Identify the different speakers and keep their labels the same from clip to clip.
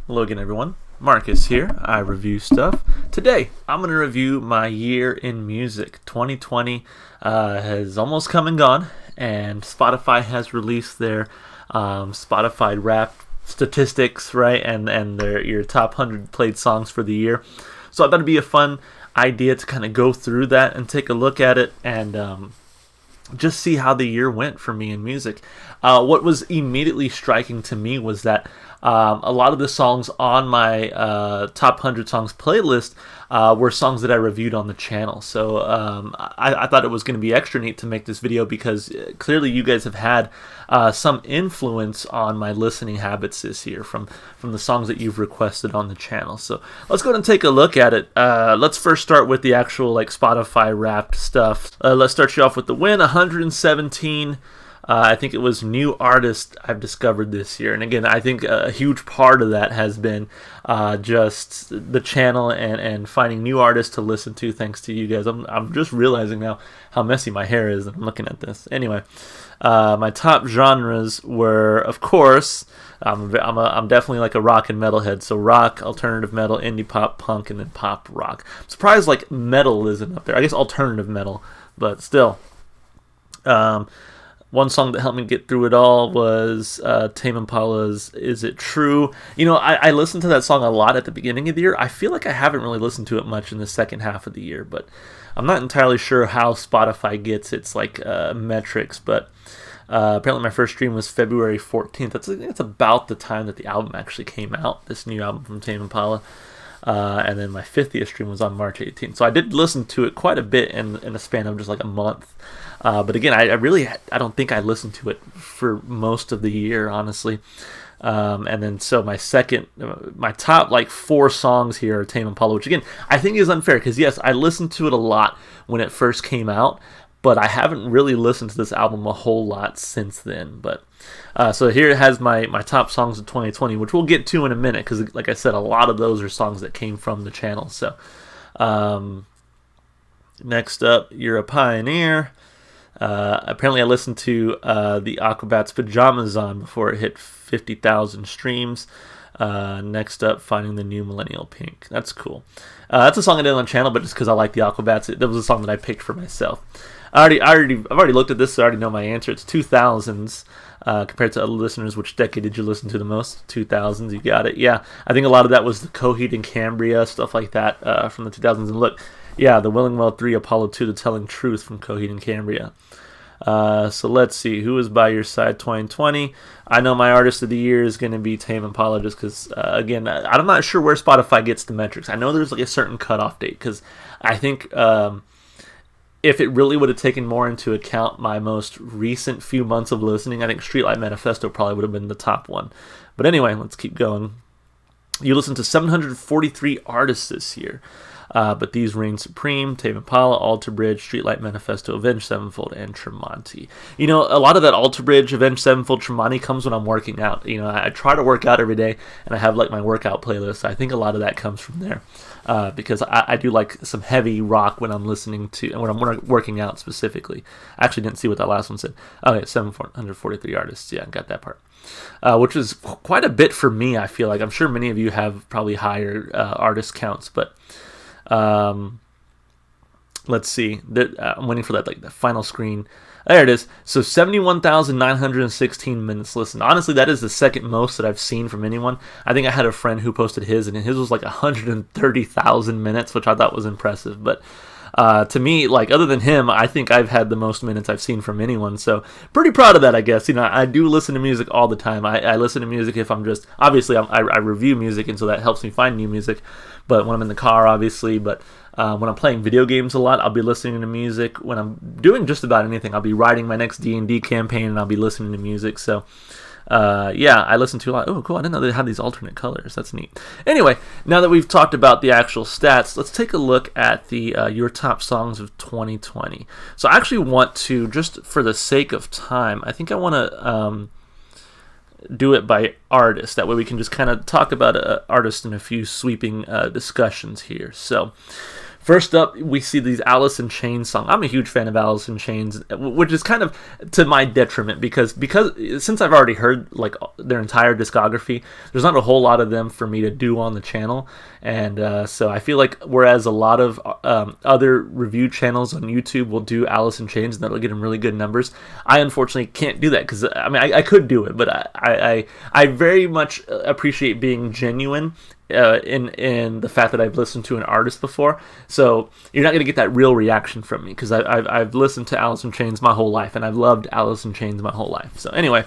Speaker 1: Hello again, everyone. Marcus here. I review stuff. Today, I'm going to review my year in music. 2020 has almost come and gone, and Spotify has released their Spotify Wrapped statistics, right? And your top 100 played songs for the year. So I thought it'd be a fun idea to kind of go through that and take a look at it and just see how the year went for me in music. What was immediately striking to me was that a lot of the songs on my top 100 songs playlist were songs that I reviewed on the channel. So I thought it was going to be extra neat to make this video because clearly you guys have had some influence on my listening habits this year from the songs that you've requested on the channel. So let's go ahead and take a look at it. Let's first start with the actual Spotify Wrapped stuff. Let's start you off with the win, 117. I think it was new artists I've discovered this year. And again, I think a huge part of that has been just the channel and finding new artists to listen to thanks to you guys. I'm just realizing now how messy my hair is. I'm looking at this. Anyway, my top genres were, of course, I'm definitely like a rock and metal head. So rock, alternative metal, indie pop, punk, and then pop rock. I'm surprised metal isn't up there. I guess alternative metal, but still. One song that helped me get through it all was Tame Impala's Is It True? You know, I listened to that song a lot at the beginning of the year. I feel like I haven't really listened to it much in the second half of the year, but I'm not entirely sure how Spotify gets its metrics, but apparently my first stream was February 14th. That's about the time that the album actually came out, this new album from Tame Impala. And then my 50th stream was on March 18th. So I did listen to it quite a bit in a span of just a month. But again, I don't think I listened to it for most of the year, honestly. And then so my top 4 songs here are Tame Impala, which again, I think is unfair because yes, I listened to it a lot when it first came out, but I haven't really listened to this album a whole lot since then. But so here it has my top songs of 2020, which we'll get to in a minute because, like I said, a lot of those are songs that came from the channel. So next up, You're a Pioneer. Apparently I listened to the Aquabats Pajamas on before it hit 50,000 streams. Next up, Finding the New Millennial Pink. That's cool. That's a song I did on the channel, but just because I like the Aquabats, that was a song that I picked for myself. I've already looked at this, so I already know my answer. It's 2000s. Compared to other listeners, which decade did you listen to the most? 2000s, you got it. Yeah, I think a lot of that was the Coopex Cambria, stuff like that from the 2000s. And look, yeah, the Willing Well 3, Apollo 2, The Telling Truth from Coopex Cambria. So let's see, who is by your side 2020? I know my artist of the year is going to be Tame Impala just because, again, I'm not sure where Spotify gets the metrics. I know there's a certain cutoff date because I think if it really would have taken more into account my most recent few months of listening, I think Streetlight Manifesto probably would have been the top one. But anyway, let's keep going. You listened to 743 artists this year. But these reign supreme: Tame Impala, Alter Bridge, Streetlight Manifesto, Avenged Sevenfold, and Tremonti. You know, a lot of that Alter Bridge, Avenged Sevenfold, Tremonti comes when I'm working out. You know, I try to work out every day, and I have my workout playlist. I think a lot of that comes from there because I do some heavy rock when I'm listening to, and when I'm working out specifically. I actually didn't see what that last one said. Okay, 743 artists. Yeah, I got that part. Which is quite a bit for me, I feel like. I'm sure many of you have probably higher artist counts, but let's see. I'm waiting for that final screen. There it is. So 71,916 minutes listened. Honestly, that is the second most that I've seen from anyone. I think I had a friend who posted his, and his was 130,000 minutes, which I thought was impressive. But to me, other than him, I think I've had the most minutes I've seen from anyone. So pretty proud of that, I guess. You know, I do listen to music all the time. I listen to music if I'm just, obviously I review music, and so that helps me find new music. But when I'm in the car, obviously, but when I'm playing video games a lot, I'll be listening to music. When I'm doing just about anything, I'll be writing my next D&D campaign, and I'll be listening to music. So yeah, I listen to a lot. Oh, cool. I didn't know they had these alternate colors. That's neat. Anyway, now that we've talked about the actual stats, let's take a look at the your top songs of 2020. So I actually want to, just for the sake of time, I think I want to do it by artist. That way we can just kind of talk about an artist in a few sweeping discussions here. So First up, we see these Alice in Chains songs. I'm a huge fan of Alice in Chains, which is kind of to my detriment because since I've already heard like their entire discography, there's not a whole lot of them for me to do on the channel, and so I feel like whereas a lot of other review channels on YouTube will do Alice in Chains and that'll get them really good numbers, I unfortunately can't do that because I mean I could do it, but I very much appreciate being genuine in the fact that I've listened to an artist before, so you're not going to get that real reaction from me because I've listened to Alice in Chains my whole life and I've loved Alice in Chains my whole life. So anyway,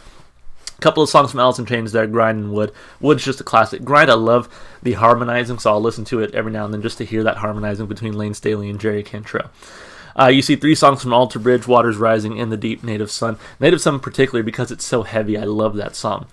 Speaker 1: a couple of songs from Alice in Chains there. Grind and Wood. Wood's just a classic. Grind, I love the harmonizing, so I'll listen to it every now and then just to hear that harmonizing between Lane Staley and Jerry Cantrell. You see 3 songs from Alter Bridge, Waters Rising, In the Deep, Native Son. Native Son particularly because it's so heavy. I love that song.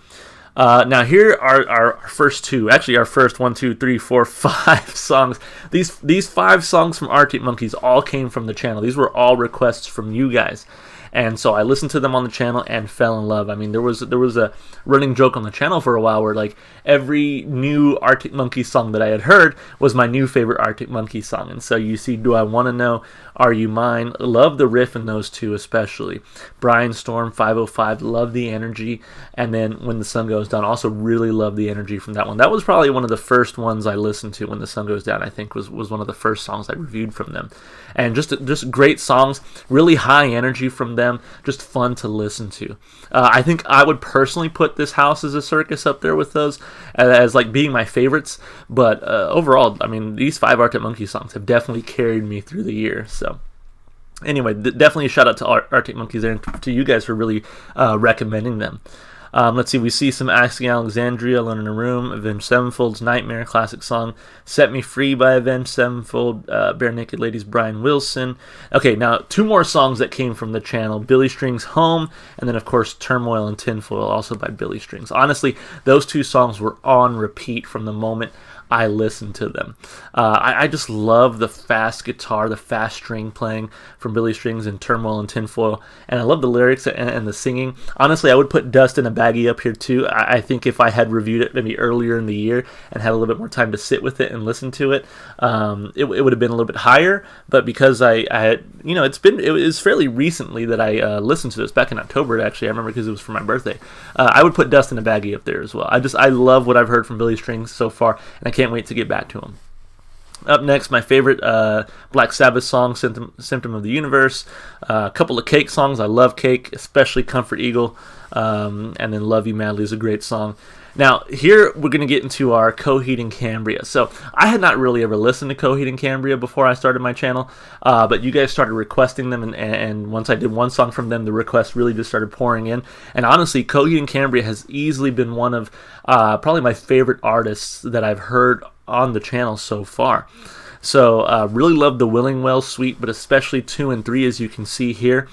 Speaker 1: Now here are our first 2, actually our first 1, 2, 3, 4, 5 songs. These 5 songs from Arctic Monkeys all came from the channel. These were all requests from you guys. And so I listened to them on the channel and fell in love. I mean, there was a running joke on the channel for a while where like every new Arctic Monkeys song that I had heard was my new favorite Arctic Monkeys song. And so you see Do I Want to Know, Are You Mine? Love the riff in those 2 especially. Brian Storm, 505, love the energy. And then When the Sun Goes Down, also really love the energy from that one. That was probably one of the first ones I listened to. When the Sun Goes Down, I think was one of the first songs I reviewed from them. And just great songs, really high energy from them, just fun to listen to. I think I would personally put This House is a Circus up there with those as like being my favorites, but overall, I mean, these 5 Arctic Monkeys songs have definitely carried me through the year. So anyway, definitely a shout out to Arctic Monkeys there and to you guys for really recommending them. Let's see, we see some Asking Alexandria, Alone in a Room, Avenged Sevenfold's Nightmare, classic song, Set Me Free by Avenged Sevenfold, Bare Naked Ladies, Brian Wilson. Okay, now 2 more songs that came from the channel, Billy Strings' Home, and then of course Turmoil and Tinfoil, also by Billy Strings. Honestly, those 2 songs were on repeat from the moment I listened to them. I just love the fast guitar, the fast string playing from Billy Strings and Turmoil and Tinfoil, and I love the lyrics and the singing. Honestly, I would put Dust in a Baggie up here too. I think if I had reviewed it maybe earlier in the year and had a little bit more time to sit with it and listen to it, it would have been a little bit higher, but because I had, you know, it was fairly recently that I listened to this, back in October actually, I remember because it was for my birthday. I would put Dust in a Baggie up there as well. I love what I've heard from Billy Strings so far, and I can't wait to get back to him. Up next, my favorite Black Sabbath song, Symptom of the Universe. A couple of Cake songs. I love Cake, especially Comfort Eagle. And then Love You Madly is a great song. Now, here we're going to get into our Coheed and Cambria. So, I had not really ever listened to Coheed and Cambria before I started my channel, but you guys started requesting them, and once I did one song from them, the requests really just started pouring in. And honestly, Coheed and Cambria has easily been one of probably my favorite artists that I've heard on the channel so far. So, really love the Willing Well suite, but especially 2 and 3, as you can see here.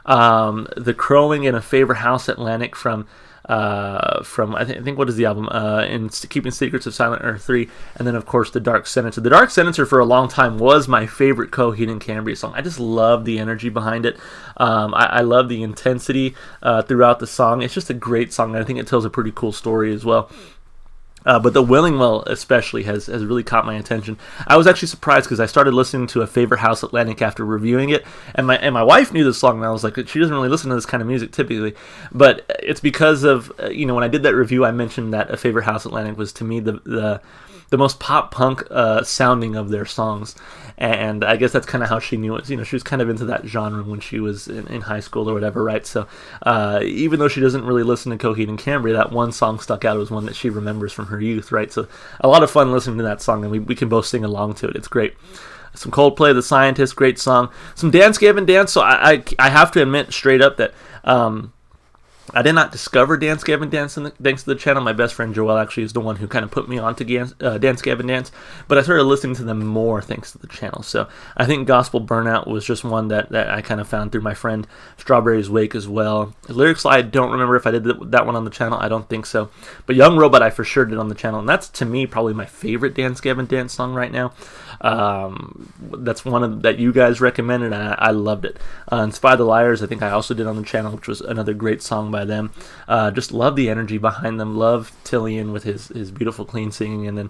Speaker 1: The Crowing and A Favor House Atlantic from I think what is the album? In Keeping Secrets of Silent Earth 3, and then of course The Dark Senator. The Dark Senator for a long time was my favorite Coheed and Cambria song. I just love the energy behind it. I love the intensity throughout the song. It's just a great song, and I think it tells a pretty cool story as well. But the Willing Well especially has really caught my attention. I was actually surprised because I started listening to A Favor House Atlantic after reviewing it, and my wife knew this song, and I was like, she doesn't really listen to this kind of music typically, but it's because of, when I did that review, I mentioned that A Favor House Atlantic was to me the most pop punk sounding of their songs, and I guess that's kind of how she knew it. She was kind of into that genre when she was in high school or whatever, right? So even though she doesn't really listen to Coheed and Cambria, that one song stuck out as one that she remembers from her youth, right? So a lot of fun listening to that song, and we can both sing along to it. It's great. Some Coldplay, The Scientist, great song. Some Dance Gavin Dance. So I have to admit straight up that I did not discover Dance Gavin Dance thanks to the channel. My best friend Joel actually is the one who kind of put me on to Dance Gavin Dance, but I started listening to them more thanks to the channel. So I think Gospel Burnout was just one that I kind of found through my friend Strawberry's Wake as well. Lyrics, I don't remember if I did that one on the channel. I don't think so. But Young Robot I for sure did on the channel, and that's to me probably my favorite Dance Gavin Dance song right now. That's one that you guys recommended, and I loved it. Inspire the Liars, I think I also did on the channel, which was another great song by them. Just love the energy behind them. Love Tillian with his beautiful clean singing, and then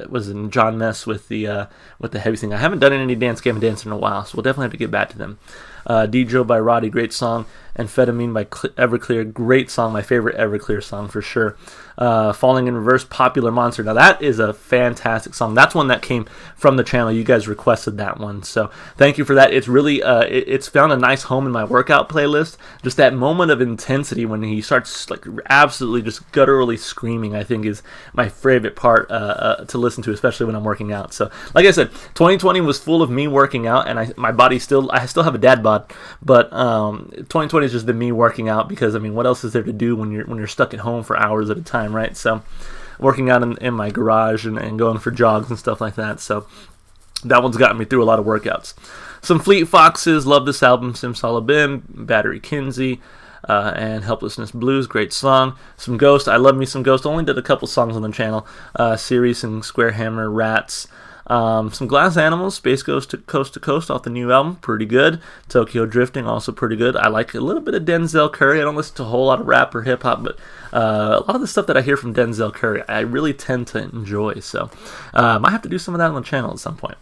Speaker 1: was in John Mess with the heavy singing. I haven't done any Dance Gavin Dance in a while, so we'll definitely have to get back to them. Dejo by Roddy, great song. Amphetamine by Everclear, great song, my favorite Everclear song for sure. Falling in Reverse, Popular Monster. Now that is a fantastic song. That's one that came from the channel. You guys requested that one, so thank you for that. It's really it's found a nice home in my workout playlist. Just that moment of intensity when he starts like absolutely just gutturally screaming, I think is my favorite part to listen to, especially when I'm working out. So like I said, 2020 was full of me working out, and I still have a dad bod, but 2020 has just been me working out, because I mean, what else is there to do when you're stuck at home for hours at a time, right? So working out in my garage and going for jogs and stuff like that. So that one's gotten me through a lot of workouts. Some Fleet Foxes, love this album. Simsalabim, Battery Kinsey, and Helplessness Blues, great song. Some Ghost, I love me some Ghost. Only did a couple songs on the channel. Series and Square Hammer, Rats. Some Glass Animals, Space Ghost to Coast off the new album, pretty good. Tokyo Drifting, also pretty good. I like a little bit of Denzel Curry. I don't listen to a whole lot of rap or hip hop, but a lot of the stuff that I hear from Denzel Curry, I really tend to enjoy. So might have to do some of that on the channel at some point.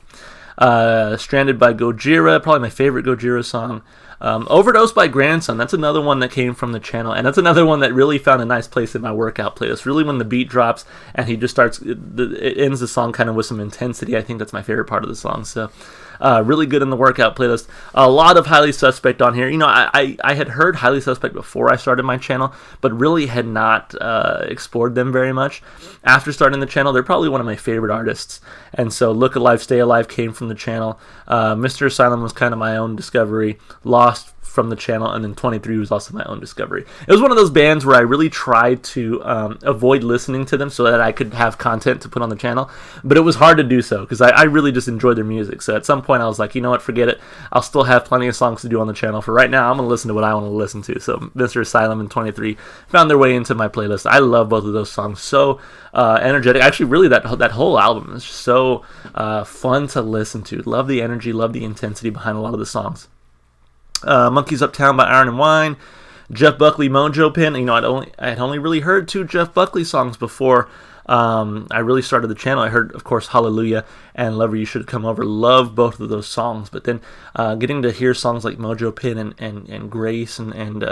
Speaker 1: Stranded by Gojira, probably my favorite Gojira song. Overdose by Grandson, that's another one that came from the channel, and that's another one that really found a nice place in my workout playlist. Really, when the beat drops and he just starts, it ends the song kind of with some intensity. I think that's my favorite part of the song. So really good in the workout playlist. A lot of Highly Suspect on here. You know, I had heard Highly Suspect before I started my channel, but really had not explored them very much. After starting the channel, they're probably one of my favorite artists. And so Look Alive, Stay Alive came from the channel. Mr. Asylum was kind of my own discovery. Lost from the channel, and then 23 was also my own discovery. It was one of those bands where I really tried to avoid listening to them so that I could have content to put on the channel, but it was hard to do so because I really just enjoyed their music. So at some point I was like, you know what, forget it. I'll still have plenty of songs to do on the channel. For right now, I'm going to listen to what I want to listen to. So Mr. Asylum and 23 found their way into my playlist. I love both of those songs. So energetic. Actually, really, that whole album is just so fun to listen to. Love the energy, love the intensity behind a lot of the songs. Monkeys Uptown by Iron and Wine. Jeff Buckley, Mojo Pin. You know, I had only really heard 2 Jeff Buckley songs before I really started the channel. I heard, of course, Hallelujah and Lover You Should Come Over. Love both of those songs. But then getting to hear songs like Mojo Pin and Grace and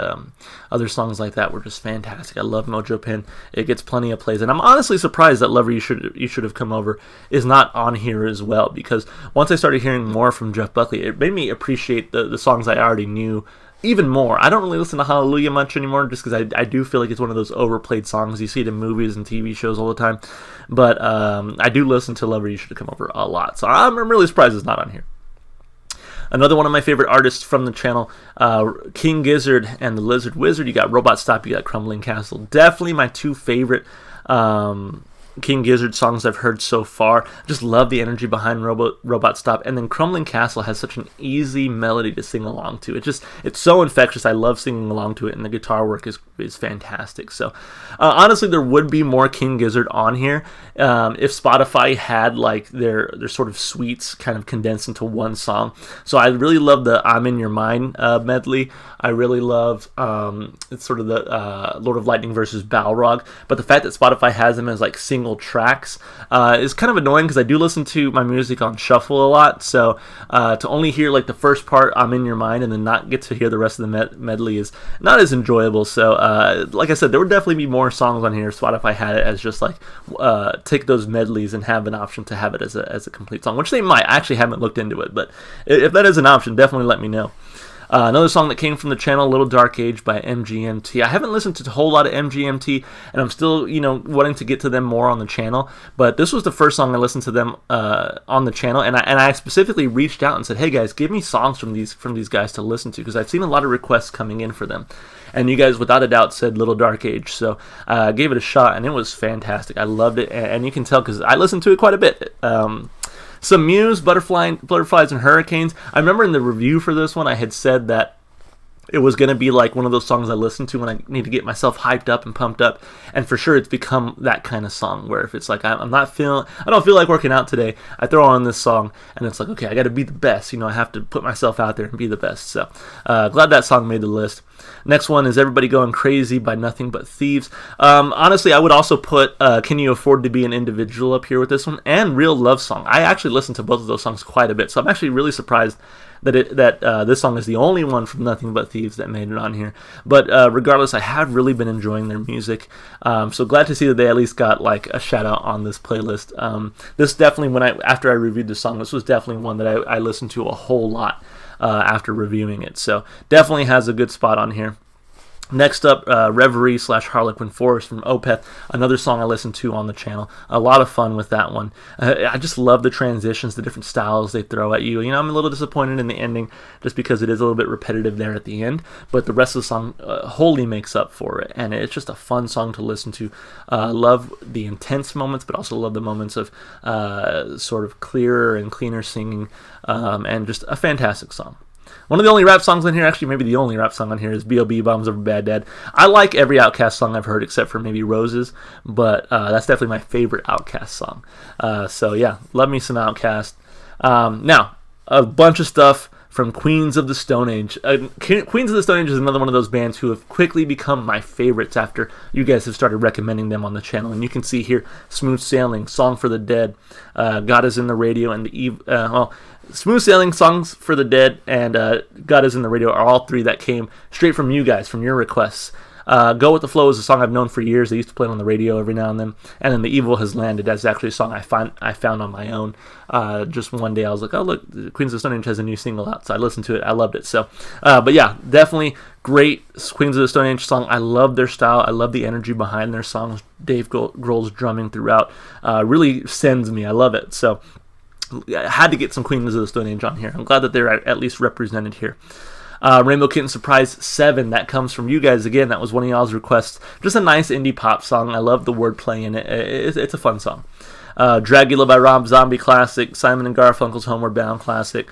Speaker 1: other songs like that were just fantastic. I love Mojo Pin. It gets plenty of plays. And I'm honestly surprised that Lover You Should Have Come Over is not on here as well, because once I started hearing more from Jeff Buckley, it made me appreciate the songs I already knew even more. I don't really listen to Hallelujah much anymore, just because I do feel like it's one of those overplayed songs. You see it in movies and TV shows all the time. But I do listen to Lover You Should Have Come Over a lot. So I'm really surprised it's not on here. Another one of my favorite artists from the channel, King Gizzard and the Lizard Wizard. You got Robot Stop, you got Crumbling Castle. Definitely my 2 favorite King Gizzard songs I've heard so far. Just love the energy behind Robot Stop, and then Crumbling Castle has such an easy melody to sing along to. It's so infectious. I love singing along to it, and the guitar work is fantastic. So honestly, there would be more King Gizzard on here if Spotify had like their sort of suites kind of condensed into one song. So I really love the I'm in Your Mind medley. I really love it's sort of the Lord of Lightning versus Balrog, but the fact that Spotify has them as like single tracks is kind of annoying, because I do listen to my music on shuffle a lot. So to only hear like the first part, I'm in Your Mind, and then not get to hear the rest of the medley is not as enjoyable. So like I said, there would definitely be more songs on here if Spotify had it as just like take those medleys and have an option to have it as a complete song, which they might. I actually haven't looked into it, but if that is an option, definitely let me know. Another song that came from the channel, Little Dark Age by MGMT. I haven't listened to a whole lot of MGMT, and I'm still, wanting to get to them more on the channel. But this was the first song I listened to them on the channel, and I specifically reached out and said, "Hey guys, give me songs from these guys to listen to," because I've seen a lot of requests coming in for them. And you guys, without a doubt, said Little Dark Age. So I gave it a shot, and it was fantastic. I loved it, and you can tell because I listened to it quite a bit. Some Muse, Butterflies and Hurricanes. I remember in the review for this one, I had said that it was going to be like one of those songs I listen to when I need to get myself hyped up and pumped up. And for sure, it's become that kind of song where if it's like I don't feel like working out today, I throw on this song and it's like, okay, I got to be the best. I have to put myself out there and be the best. So glad that song made the list. Next one is Everybody Going Crazy by Nothing But Thieves. Honestly, I would also put Can You Afford to Be an Individual up here with this one, and Real Love Song. I actually listened to both of those songs quite a bit, so I'm actually really surprised that this song is the only one from Nothing But Thieves that made it on here. But regardless, I have really been enjoying their music. So glad to see that they at least got like a shout out on this playlist. This definitely, after I reviewed the song, this was definitely one that I listened to a whole lot after reviewing it. So definitely has a good spot on here. Next up, Reverie / Harlequin Forest from Opeth, another song I listened to on the channel. A lot of fun with that one. I just love the transitions, the different styles they throw at you. I'm a little disappointed in the ending just because it is a little bit repetitive there at the end, but the rest of the song wholly makes up for it, and it's just a fun song to listen to. Love the intense moments, but also love the moments of sort of clearer and cleaner singing, and just a fantastic song. One of the only rap songs on here, actually maybe the only rap song on here, is B.O.B. Bombs Over Bad Dad. I like every Outcast song I've heard except for maybe Roses, but that's definitely my favorite Outcast song. So yeah, love me some Outcast. Now, a bunch of stuff from Queens of the Stone Age. Queens of the Stone Age is another one of those bands who have quickly become my favorites after you guys have started recommending them on the channel. And you can see here, Smooth Sailing, Song for the Dead, God Is in the Radio, and Smooth Sailing, Songs for the Dead, and God Is in the Radio are all three that came straight from you guys, from your requests. Go With the Flow is a song I've known for years. I used to play it on the radio every now and then. And then The Evil Has Landed. That's actually a song I found on my own. Just one day I was like, oh, look, Queens of the Stone Age has a new single out. So I listened to it. I loved it. So, but yeah, definitely great Queens of the Stone Age song. I love their style. I love the energy behind their songs. Dave Grohl's drumming throughout really sends me. I love it. So I had to get some Queens of the Stone Age on here. I'm glad that they're at least represented here. Rainbow Kitten Surprise 7, that comes from you guys again. That was one of y'all's requests. Just a nice indie pop song. I love the wordplay in it. It's a fun song. Dragula by Rob Zombie, classic. Simon and Garfunkel's Homeward Bound, classic.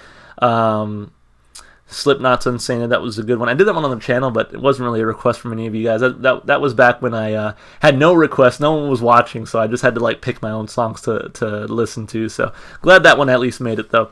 Speaker 1: Slipknot's Unsainted, that was a good one. I did that one on the channel, but it wasn't really a request from any of you guys. That was back when I had no requests, no one was watching, so I just had to like pick my own songs to listen to. So glad that one at least made it though.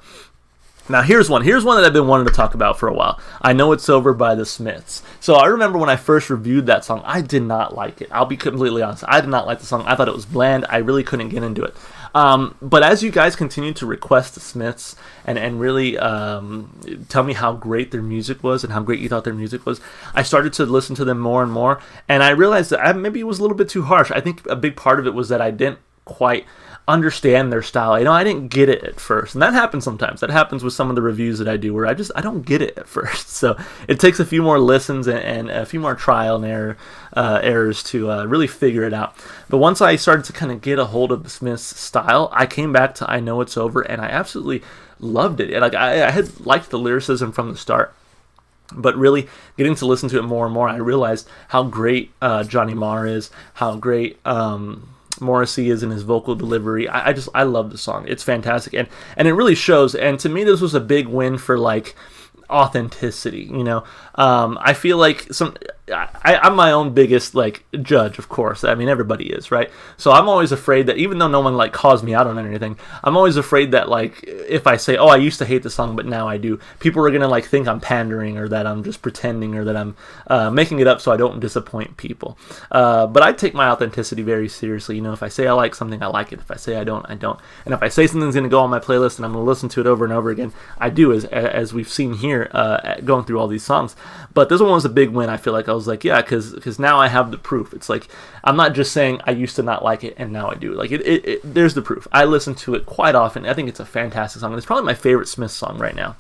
Speaker 1: Now here's one that I've been wanting to talk about for a while. I Know It's Over by the Smiths. So I remember when I first reviewed that song, I did not like it. I'll be completely honest. I did not like the song. I thought it was bland. I really couldn't get into it. But as you guys continue to request the Smiths and really tell me how great their music was and how great you thought their music was, I started to listen to them more and more, and I realized that maybe it was a little bit too harsh. I think a big part of it was that I didn't quite understand their style. I didn't get it at first, and that happens sometimes. That happens with some of the reviews that I do, where I don't get it at first. So it takes a few more listens and a few more trial and errors to really figure it out. But once I started to kind of get a hold of the Smiths style, I came back to I Know It's Over, and I absolutely loved it. Like I had liked the lyricism from the start, but really getting to listen to it more and more, I realized how great Johnny Marr is, how great Morrissey is in his vocal delivery. I love the song. It's fantastic, and it really shows. And to me, this was a big win for like authenticity. I feel like I'm my own biggest like judge, of course. I mean, everybody is, right? So I'm always afraid that even though no one like calls me out on anything, I'm always afraid that like if I say, oh, I used to hate the song, but now I do, people are gonna like think I'm pandering, or that I'm just pretending, or that I'm making it up so I don't disappoint people. But I take my authenticity very seriously. If I say I like something, I like it. If I say I don't, I don't. And if I say something's gonna go on my playlist and I'm gonna listen to it over and over again, I do, as we've seen here, going through all these songs. But this one was a big win. I feel like I was like, yeah, because now I have the proof. It's like I'm not just saying I used to not like it and now I do. Like there's the proof. I listen to it quite often. I think it's a fantastic song, and it's probably my favorite Smiths song right now.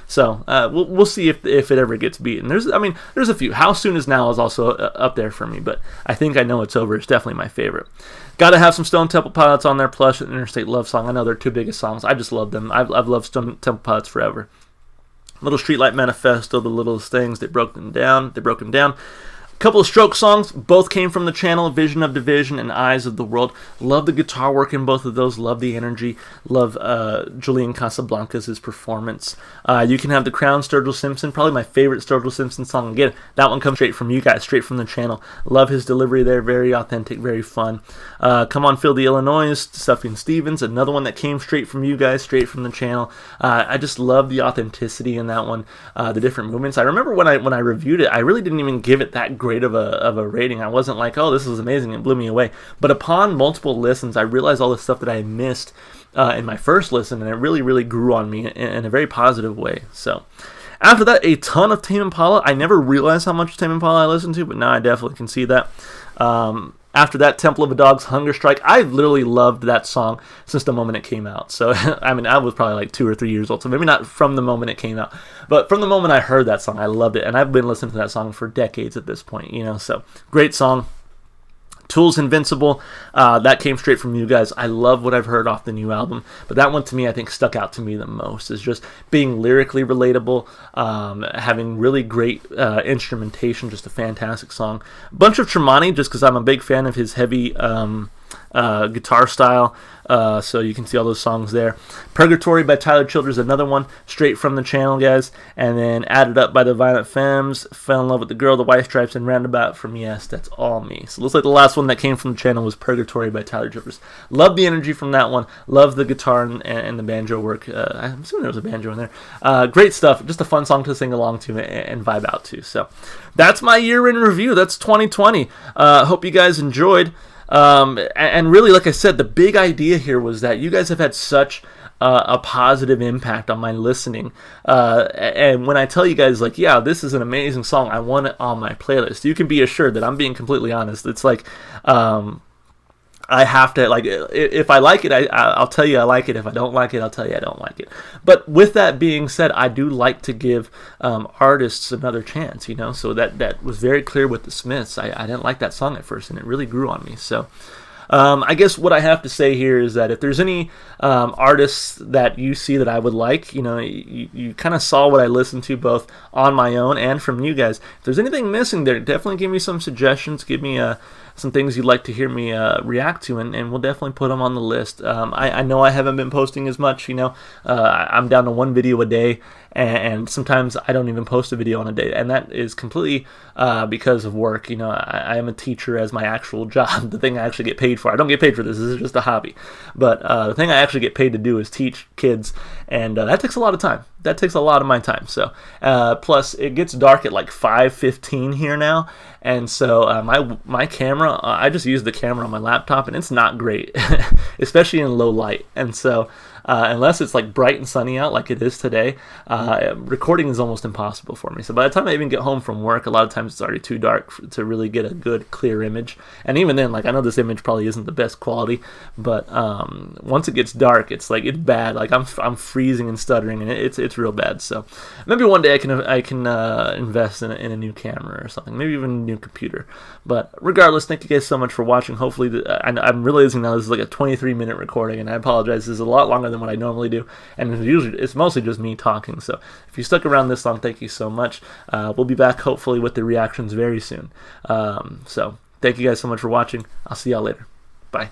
Speaker 1: So we'll see if it ever gets beaten. There's a few. How Soon Is Now is also up there for me, but I think I Know It's Over is definitely my favorite. Got to have some Stone Temple Pilots on there, plus an Interstate Love Song. I know they're two biggest songs. I just love them. I've loved Stone Temple Pilots forever. Little Streetlight Manifesto, The Littlest Things, They Broke Them Down. Couple of Stroke songs, both came from the channel, Vision of Division and Eyes of the World. Love the guitar work in both of those, love the energy, love Julian Casablancas' performance. You Can Have the Crown, Sturgill Simpson, probably my favorite Sturgill Simpson song. Again, that one comes straight from you guys, straight from the channel. Love his delivery there, very authentic, very fun. Come On Feel the Illinois, Sufjan Stevens, another one that came straight from you guys, straight from the channel. I just love the authenticity in that one, the different movements. I remember when I reviewed it, I really didn't even give it that great of a rating. I wasn't like, oh, this was amazing, it blew me away. But upon multiple listens, I realized all the stuff that I missed in my first listen, and it really, really grew on me in a very positive way. So after that, a ton of Tame Impala. I never realized how much Tame Impala I listened to, but now I definitely can see that. After that, Temple of a Dog's Hunger Strike. I literally loved that song since the moment it came out. So, I mean, I was probably like 2 or 3 years old, so maybe not from the moment it came out. But from the moment I heard that song, I loved it. And I've been listening to that song for decades at this point, you know. So, great song. Tool's Invincible, that came straight from you guys. I love what I've heard off the new album, but that one to me, I think, stuck out to me the most, is just being lyrically relatable, having really great instrumentation, just a fantastic song. Bunch of Tremonti, just because I'm a big fan of his heavy guitar style, so you can see all those songs there. Purgatory by Tyler Childers, another one straight from the channel, guys. And then Added Up by the Violent Femmes, Fell in Love with the Girl, the White Stripes, and Roundabout from Yes, That's All Me. So it looks like the last one that came from the channel was Purgatory by Tyler Childers. Love the energy from that one. Love the guitar and the banjo work. I'm assuming there was a banjo in there. Great stuff. Just a fun song to sing along to and vibe out to. So that's my year in review. That's 2020. Hope you guys enjoyed. And really, like I said, the big idea here was that you guys have had such a positive impact on my listening. And when I tell you guys, like, yeah, this is an amazing song, I want it on my playlist, you can be assured that I'm being completely honest. It's like, I have to, like, if I like it, I'll tell you I like it. If I don't like it, I'll tell you I don't like it. But with that being said, I do like to give artists another chance, you know. So that was very clear with the Smiths. I didn't like that song at first, and it really grew on me. So I guess what I have to say here is that if there's any artists that you see that I would like, you know, you kind of saw what I listened to both on my own and from you guys. If there's anything missing there, definitely give me some suggestions. Give me some things you'd like to hear me react to, and we'll definitely put them on the list. I know I haven't been posting as much, you know. I'm down to 1 video a day, and sometimes I don't even post a video on a day, and that is completely because of work. You know, I am a teacher as my actual job, the thing I actually get paid for. I don't get paid for this is just a hobby, but the thing I actually get paid to do is teach kids, and that takes a lot of time. That takes a lot of my time. So plus it gets dark at like 5:15 here now, and so my camera, I just use the camera on my laptop, and it's not great, especially in low light. And so unless it's like bright and sunny out like it is today, recording is almost impossible for me. So by the time I even get home from work, a lot of times it's already too dark to really get a good clear image. And even then, like, I know this image probably isn't the best quality, but once it gets dark, it's like, it's bad. Like I'm freezing and stuttering, and it's real bad. So maybe one day I can invest in a new camera or something, maybe even a new computer. But regardless, thank you guys so much for watching. Hopefully, I'm realizing now this is like a 23-minute recording, and I apologize. This is a lot longer than what I normally do, and it's mostly just me talking. So if you stuck around this long, thank you so much. We'll be back hopefully with the reactions very soon. So thank you guys so much for watching. I'll see y'all later. Bye.